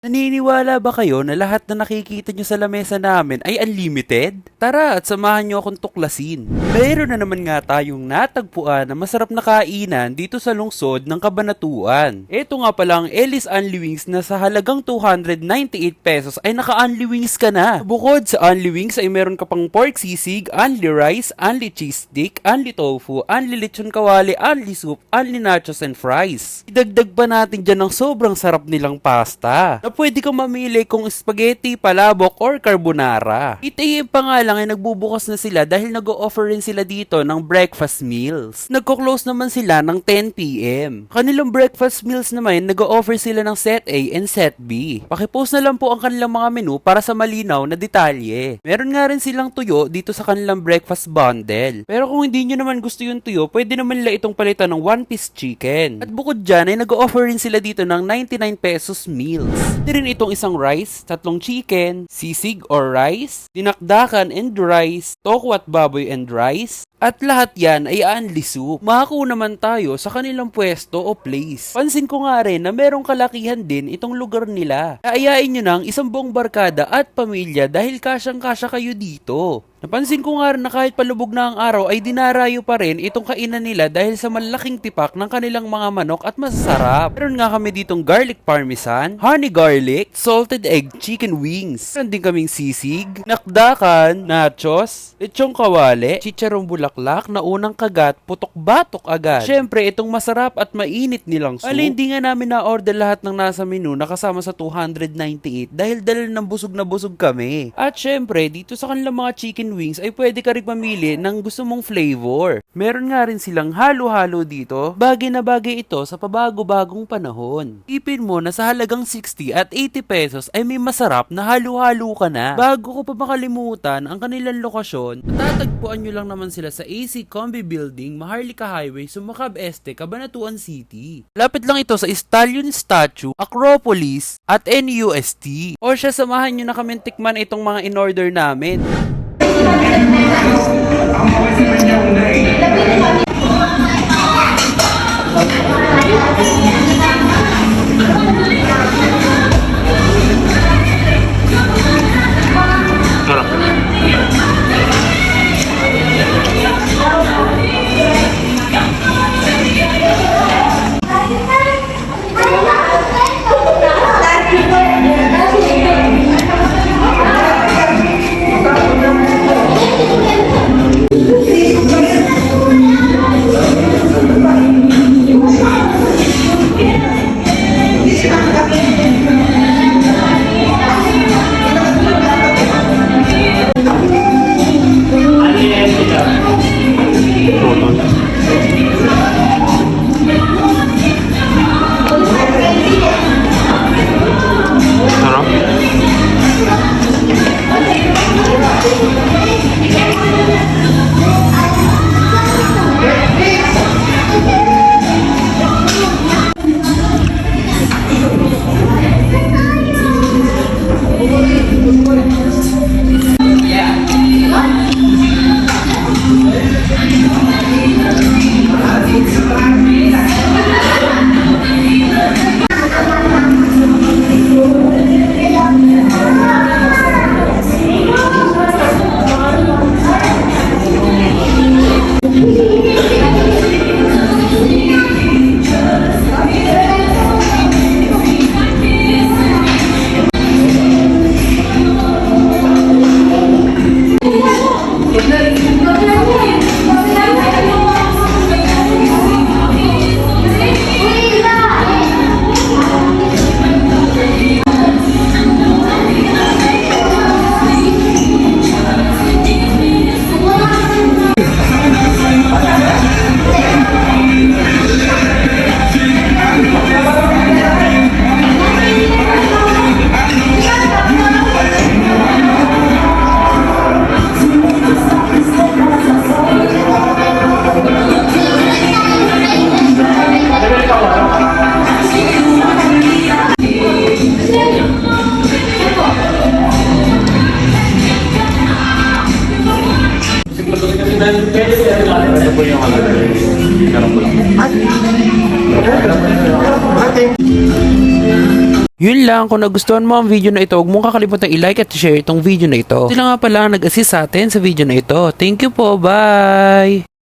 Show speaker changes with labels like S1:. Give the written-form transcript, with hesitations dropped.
S1: Naniniwala ba kayo na lahat na nakikita nyo sa lamesa namin ay unlimited? Tara at samahan nyo akong tuklasin. Mayroon na naman nga tayong natagpuan na masarap na kainan dito sa lungsod ng Cabanatuan. Ito nga pala ang Ellis Unli Wings na sa halagang 298 pesos ay naka-unli wings ka na. Bukod sa unli wings ay meron ka pang pork sisig, unli rice, unli cheese stick, unli tofu, unli lechon kawali, unli soup, unli nachos and fries. Idagdag pa natin dyan ng sobrang sarap nilang pasta. Pwede kang mamili kung spaghetti, palabok, or carbonara. Itayin pa nga lang ay nagbubukas na sila dahil nag-o-offer rin sila dito ng breakfast meals. Nagko-close naman sila ng 10 PM. Kanilang breakfast meals naman, nag-o-offer sila ng set A and set B. Pakipost na lang po ang kanilang mga menu para sa malinaw na detalye. Meron nga rin silang tuyo dito sa kanilang breakfast bundle. Pero kung hindi nyo naman gusto yung tuyo, pwede naman nila itong palitan ng 1-piece chicken. At bukod dyan ay nag-o-offer rin sila dito ng 99 pesos meals. Pwede rin itong isang rice, 3 chicken, sisig or rice, dinakdakan and rice, toko at baboy and rice, at lahat yan ay unli soup. Makakuha naman tayo sa kanilang pwesto o place. Pansin ko nga rin na merong kalakihan din itong lugar nila. Aayain nyo ng isang buong barkada at pamilya dahil kasyang-kasya kayo dito. Napansin ko nga rin na kahit palubog na ang araw ay dinarayo pa rin itong kainan nila dahil sa malaking tipak ng kanilang mga manok at masasarap. Meron nga kami ditong garlic parmesan, honey garlic, salted egg chicken wings. Meron din kaming sisig, nakdakan, nachos, lechong kawali, chicharong bulaklak na unang kagat, putok-batok agad. Syempre, itong masarap at mainit nilang soup. Hindi nga namin na-order lahat ng nasa menu na kasama sa 298 dahil dala ng busog na busog kami. At syempre, dito sa kanilang mga chicken wings ay pwede ka rin mamili ng gusto mong flavor. Meron nga rin silang halo-halo dito. Bagay na bagay ito sa pabago-bagong panahon. Ipin mo na sa halagang 60 at 80 pesos ay may masarap na halo-halo ka na. Bago ko pa makalimutan ang kanilang lokasyon, matatagpuan nyo lang naman sila sa AC Combi Building, Maharlika Highway, Sumakab Este, Cabanatuan City. Lapit lang ito sa Stallion Statue, Acropolis at NUST. O siya, samahan nyo na kami tikman itong mga in-order namin.
S2: Ito po yung karang bulak.
S1: Yun lang, kung nagustuhan mo ang video na ito, huwag mong kakalimutan i-like at share itong video na ito. Sila nga pala ang nag-assist sa atin sa video na ito. Thank you po, bye!